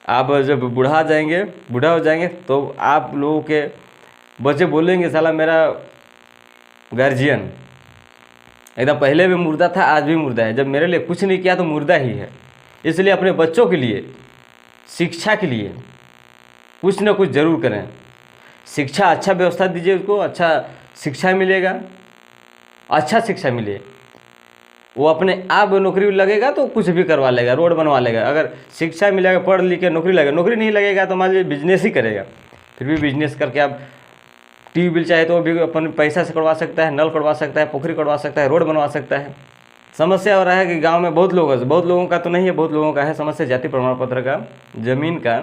आप जब बूढ़ा हो जाएंगे तो आप लोगों के बच्चे बोलेंगे साला मेरा गार्जियन एकदम पहले भी मुर्दा था, आज भी मुर्दा है, जब मेरे लिए कुछ नहीं किया तो मुर्दा ही है। इसलिए अपने बच्चों के लिए, शिक्षा के लिए कुछ ना कुछ ज़रूर करें। शिक्षा अच्छा व्यवस्था दीजिए, उसको अच्छा शिक्षा मिलेगा, अच्छा शिक्षा मिले, वो अपने आप नौकरी लगेगा तो कुछ भी करवा लेगा, रोड बनवा लेगा। अगर शिक्षा मिलेगा, पढ़ लिख के नौकरी लगेगा, नौकरी नहीं लगेगा तो मान लीजिए बिजनेस ही करेगा, फिर भी बिजनेस करके आप ट्यूबवेल चाहे तो भी अपन पैसा से करवा सकता है, नल करवा सकता है, पोखरी करवा सकता है, रोड बनवा सकता है। समस्या हो रहा है कि गांव में बहुत लोगों का तो नहीं है, बहुत लोगों का है समस्या जाति प्रमाण पत्र का, ज़मीन का।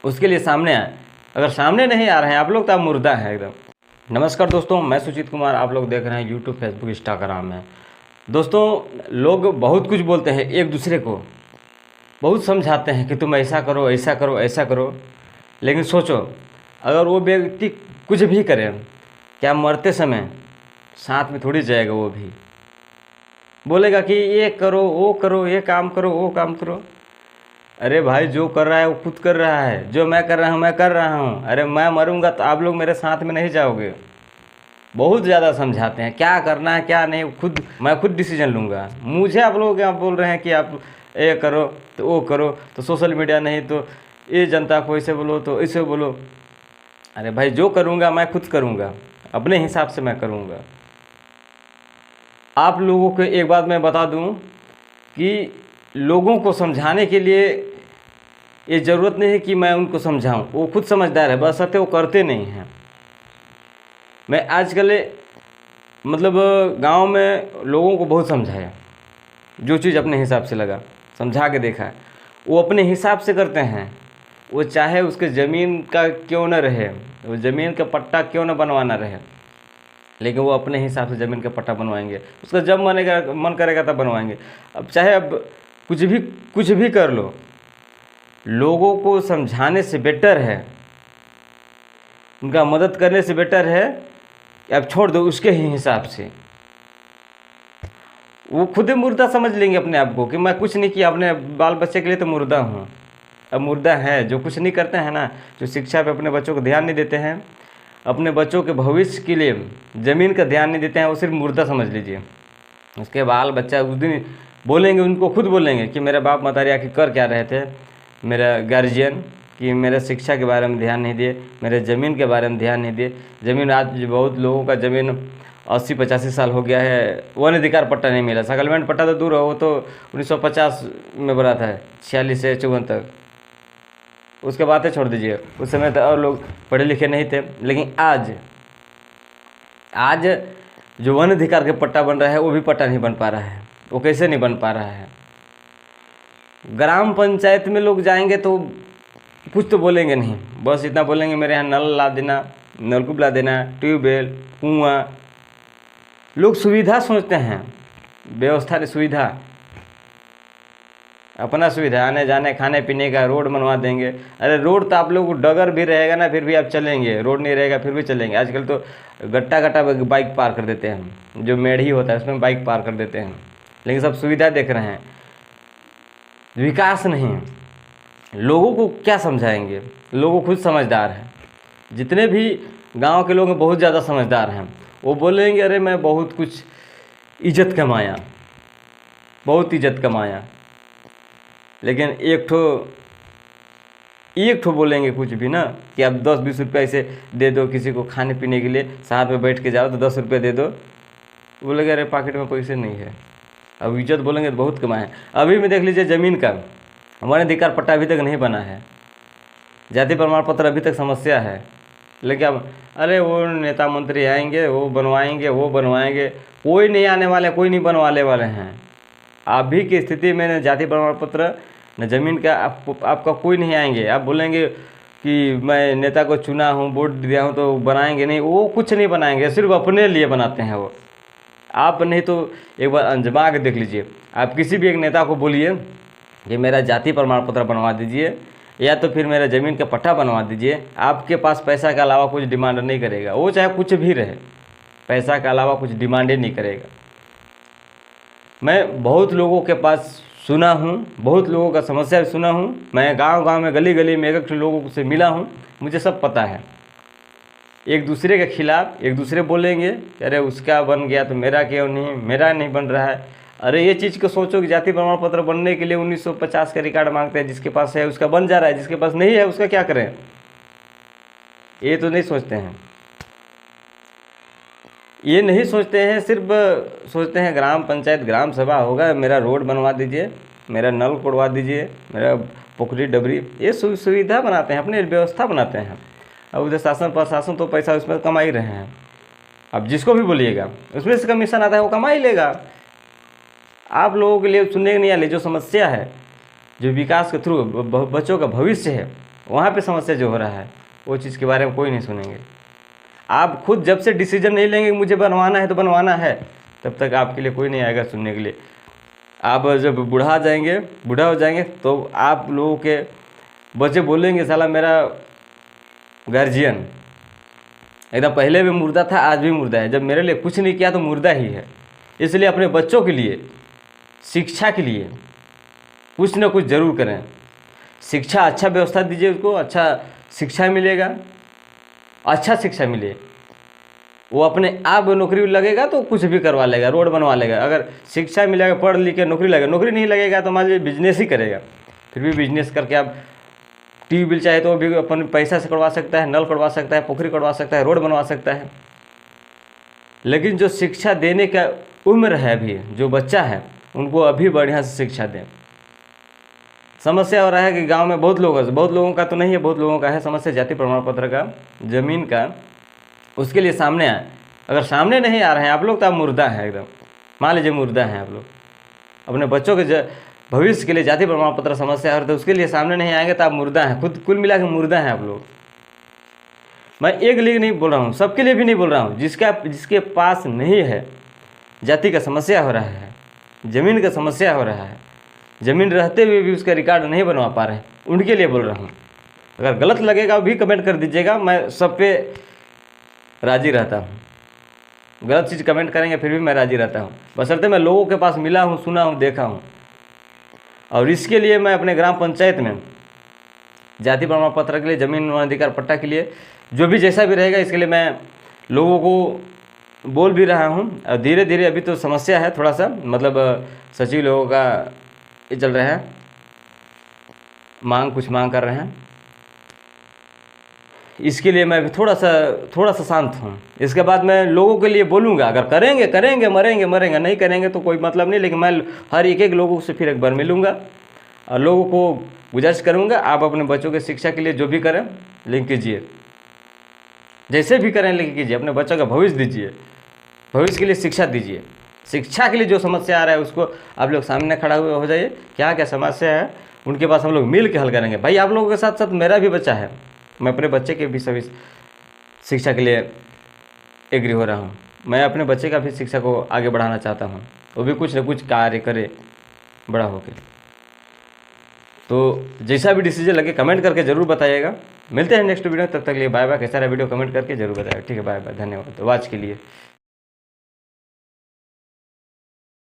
उसके लिए सामने आए, अगर सामने नहीं आ रहे हैं आप लोग तो आप मुर्दा हैं एकदम। नमस्कार दोस्तों, मैं सुजीत कुमार, आप लोग देख रहे हैं यूट्यूब, फेसबुक, इंस्टाग्राम में। दोस्तों लोग बहुत कुछ बोलते हैं, एक दूसरे को बहुत समझाते हैं कि तुम ऐसा करो, ऐसा करो, ऐसा करो, लेकिन सोचो अगर वो व्यक्ति कुछ भी करे, क्या मरते समय साथ में थोड़ी जाएगा? वो भी बोलेगा कि ये करो, वो करो, ये काम करो, वो काम करो। अरे भाई, जो कर रहा है वो खुद कर रहा है, जो मैं कर रहा हूँ मैं कर रहा हूँ। अरे मैं मरूंगा तो आप लोग मेरे साथ में नहीं जाओगे। बहुत ज़्यादा समझाते हैं क्या करना है क्या नहीं, मैं खुद डिसीजन लूँगा। मुझे आप लोग क्या बोल रहे हैं कि आप ये करो तो वो करो, तो सोशल मीडिया नहीं तो ये जनता को ऐसे बोलो तो ऐसे बोलो। अरे भाई, जो करूँगा मैं खुद करूँगा, अपने हिसाब से मैं करूँगा। आप लोगों को एक बात मैं बता दूं कि लोगों को समझाने के लिए ये ज़रूरत नहीं है कि मैं उनको समझाऊं, वो खुद समझदार है, बस वो करते नहीं हैं। मैं आजकल मतलब गांव में लोगों को बहुत समझाया, जो चीज़ अपने हिसाब से लगा समझा के देखा है, वो अपने हिसाब से करते हैं। वो चाहे उसके ज़मीन का क्यों न रहे, वो ज़मीन का पट्टा क्यों न बनवाना रहे, लेकिन वो अपने हिसाब से ज़मीन का पट्टा बनवाएंगे। उसका जब मन करेगा तब बनवाएंगे। अब चाहे अब कुछ भी कर लो, लोगों को समझाने से बेटर है, उनका मदद करने से बेटर है कि आप छोड़ दो उसके ही हिसाब से। वो खुद ही मुर्दा समझ लेंगे अपने आप को कि मैं कुछ नहीं किया, अपने बाल बच्चे के लिए तो मुर्दा हूँ। अब मुर्दा है जो कुछ नहीं करते हैं ना, जो शिक्षा पे अपने बच्चों को ध्यान नहीं देते हैं, अपने बच्चों के भविष्य के लिए ज़मीन का ध्यान नहीं देते हैं, वो सिर्फ मुर्दा समझ लीजिए। उसके बाल बच्चा उस दिन बोलेंगे, उनको खुद बोलेंगे कि मेरे बाप मतारी आके कर क्या रहे थे, मेरा गार्जियन कि मेरे शिक्षा के बारे में ध्यान नहीं दिए, मेरे ज़मीन के बारे में ध्यान नहीं दिए। ज़मीन आज बहुत लोगों का ज़मीन 80-85 साल हो गया है, वन अधिकार पट्टा नहीं मिला। सेटलमेंट पट्टा तो दूर हो, वो तो 1950 में बना था, 46 से 54 तक। उसके बातें छोड़ दीजिए, उस समय तो और लोग पढ़े लिखे नहीं थे। लेकिन आज जो वन अधिकार के पट्टा बन रहा है वो भी पट्टा नहीं बन पा रहा है। वो कैसे नहीं बन पा रहा है? ग्राम पंचायत में लोग जाएंगे तो कुछ तो बोलेंगे नहीं, बस इतना बोलेंगे मेरे यहाँ नल ला देना, नलकूप ला देना, ट्यूबवेल, कुआं। लोग सुविधा सोचते हैं, व्यवस्था की सुविधा, अपना सुविधा, आने जाने खाने पीने का, रोड बनवा देंगे। अरे रोड तो आप लोग डगर भी रहेगा ना फिर भी आप चलेंगे, रोड नहीं रहेगा फिर भी चलेंगे। आजकल तो गट्टा बाइक पार कर देते हैं, जो मेढ़ी होता है उसमें बाइक पार कर देते हैं। लेकिन सब सुविधा देख रहे हैं, विकास नहीं। लोगों को क्या समझाएंगे? लोग खुद समझदार हैं, जितने भी गाँव के लोग हैं बहुत ज़्यादा समझदार हैं। वो बोलेंगे अरे मैं बहुत कुछ इज्जत कमाया, बहुत इज्जत कमाया, लेकिन एक ठो बोलेंगे कुछ भी ना कि आप 10-20 रुपये ऐसे दे दो किसी को खाने पीने के लिए, साथ में बैठ के जाओ तो 10 रुपये दे दो, बोलेंगे अरे पॉकेट में पैसे नहीं है। अब इज्जत बोलेंगे तो बहुत कमाए। अभी में देख लीजिए ज़मीन का हमारे अधिकार पट्टा अभी तक नहीं बना है, जाति प्रमाण पत्र अभी तक समस्या है। लेकिन अब अरे वो नेता मंत्री आएंगे, वो बनवाएंगे, कोई नहीं आने वाले, कोई नहीं बनवाने वाले हैं। अभी की स्थिति में न जाति प्रमाण पत्र न ज़मीन का आपका कोई नहीं आएंगे। आप बोलेंगे कि मैं नेता को चुना हूँ, वोट दिया हूँ तो बनाएंगे नहीं, वो कुछ नहीं बनाएंगे, सिर्फ अपने लिए बनाते हैं वो। आप नहीं तो एक बार आजमा के देख लीजिए। आप किसी भी एक नेता को बोलिए कि मेरा जाति प्रमाण पत्र बनवा दीजिए या तो फिर मेरा ज़मीन का पट्टा बनवा दीजिए, आपके पास पैसा के अलावा कुछ डिमांड नहीं करेगा। वो चाहे कुछ भी रहे, पैसा के अलावा कुछ डिमांड ही नहीं करेगा। मैं बहुत लोगों के पास सुना हूँ, बहुत लोगों का समस्या भी सुना हूँ। मैं गांव-गांव में, गली-गली में एक-एक लोगों से मिला हूँ, मुझे सब पता है। एक दूसरे के खिलाफ एक दूसरे बोलेंगे, अरे उसका बन गया तो मेरा क्यों नहीं, मेरा नहीं बन रहा है। अरे ये चीज़ को सोचो कि जाति प्रमाण पत्र बनने के लिए 1950 का रिकॉर्ड मांगते हैं, जिसके पास है उसका बन जा रहा है, जिसके पास नहीं है उसका क्या करें, ये तो नहीं सोचते हैं। ये नहीं सोचते हैं, सिर्फ सोचते हैं ग्राम पंचायत ग्राम सभा होगा, मेरा रोड बनवा दीजिए, मेरा नल कोड़वा दीजिए, मेरा पोखरी डबरी, ये सुविधा बनाते हैं, अपनी व्यवस्था बनाते हैं। अब उधर शासन प्रशासन तो पैसा उसमें कमा ही रहे हैं। अब जिसको भी बोलिएगा उसमें से कमीशन आता है, वो कमा ही लेगा। आप लोगों के लिए सुनने नहीं आले, जो समस्या है, जो विकास के थ्रू बच्चों का भविष्य है, वहाँ पे समस्या जो हो रहा है, वो चीज़ के बारे में कोई नहीं सुनेंगे। आप खुद जब से डिसीजन नहीं लेंगे मुझे बनवाना है तो बनवाना है, तब तक आपके लिए कोई नहीं आएगा सुनने के लिए। आप जब बूढ़ा हो जाएंगे तो आप लोगों के बच्चे बोलेंगे साला मेरा गार्जियन एकदम पहले भी मुर्दा था, आज भी मुर्दा है, जब मेरे लिए कुछ नहीं किया तो मुर्दा ही है। इसलिए अपने बच्चों के लिए, शिक्षा के लिए कुछ ना कुछ ज़रूर करें। शिक्षा, अच्छा व्यवस्था दीजिए उसको, अच्छा शिक्षा मिलेगा, अच्छा शिक्षा मिले, वो अपने आप नौकरी लगेगा तो कुछ भी करवा लेगा, रोड बनवा लेगा। अगर शिक्षा मिलेगा, पढ़ लिख के नौकरी लगेगा, नौकरी नहीं लगेगा तो मान लीजिए बिजनेस ही करेगा, फिर भी बिजनेस करके आप टीवी बिल चाहे तो भी अपन पैसा से करवा सकता है, नल करवा सकता है, पोखरी करवा सकता है, रोड बनवा सकता है। लेकिन जो शिक्षा देने का उम्र है अभी, जो बच्चा है, उनको अभी बढ़िया से शिक्षा दें। समस्या हो रहा है कि गांव में बहुत लोगों का तो नहीं है, बहुत लोगों का है समस्या जाति प्रमाण पत्र का, ज़मीन का। उसके लिए सामने आए, अगर सामने नहीं आ रहे हैं आप लोग तो आप मुर्दा हैं एकदम। मान लीजिए मुर्दा हैं आप लोग, अपने बच्चों के भविष्य के लिए जाति प्रमाण पत्र समस्या है तो उसके लिए सामने नहीं आएंगे तो आप मुर्दा हैं, खुद कुल मिला के मुर्दा हैं आप लोग। मैं एक लिए नहीं बोल रहा हूँ, सबके लिए भी नहीं बोल रहा हूँ। जिसके पास नहीं है, जाति का समस्या हो रहा है, ज़मीन का समस्या हो रहा है, ज़मीन रहते हुए भी उसका रिकॉर्ड नहीं बनवा पा रहे हैं, उनके लिए बोल रहा हूँ। अगर गलत लगेगा भी कमेंट कर दीजिएगा, मैं सब पे राज़ी रहता हूँ। गलत चीज़ कमेंट करेंगे फिर भी मैं राज़ी रहता हूँ, बशर्ते मैं लोगों के पास मिला हूँ, सुना हूँ, देखा हूँ। और इसके लिए मैं अपने ग्राम पंचायत में जाति प्रमाण पत्र के लिए, ज़मीन अधिकार पट्टा के लिए, जो भी जैसा भी रहेगा, इसके लिए मैं लोगों को बोल भी रहा हूँ। और धीरे धीरे अभी तो समस्या है थोड़ा सा, मतलब सचिव लोगों का ये चल रहा है, कुछ मांग कर रहे हैं। इसके लिए मैं अभी थोड़ा सा शांत हूँ। इसके बाद मैं लोगों के लिए बोलूँगा, अगर करेंगे मरेंगे, नहीं करेंगे तो कोई मतलब नहीं। लेकिन मैं हर एक लोगों से फिर एक बार मिलूँगा और लोगों को गुजारिश करूँगा, आप अपने बच्चों के शिक्षा के लिए जो भी करें लिंक कीजिए, जैसे भी करें लिंक कीजिए, अपने बच्चों का भविष्य दीजिए, भविष्य के लिए शिक्षा दीजिए। शिक्षा के लिए जो समस्या आ रहा है उसको आप लोग सामने खड़ा हुए हो जाइए, क्या क्या समस्या है उनके पास हम लोग मिल के हल करेंगे। भाई आप लोगों के साथ साथ मेरा भी बच्चा है, मैं अपने बच्चे के भी सभी शिक्षा के लिए एग्री हो रहा हूँ। मैं अपने बच्चे का भी शिक्षा को आगे बढ़ाना चाहता हूँ, वो भी कुछ न कुछ कार्य करे बड़ा होकर। तो जैसा भी डिसीजन लगे कमेंट करके ज़रूर बताइएगा। मिलते हैं नेक्स्ट वीडियो, तब तक के लिए बाय बाय। कैसा रहा वीडियो कमेंट करके ज़रूर बताइएगा। ठीक है, बाय बाय, धन्यवाद वॉच के लिए।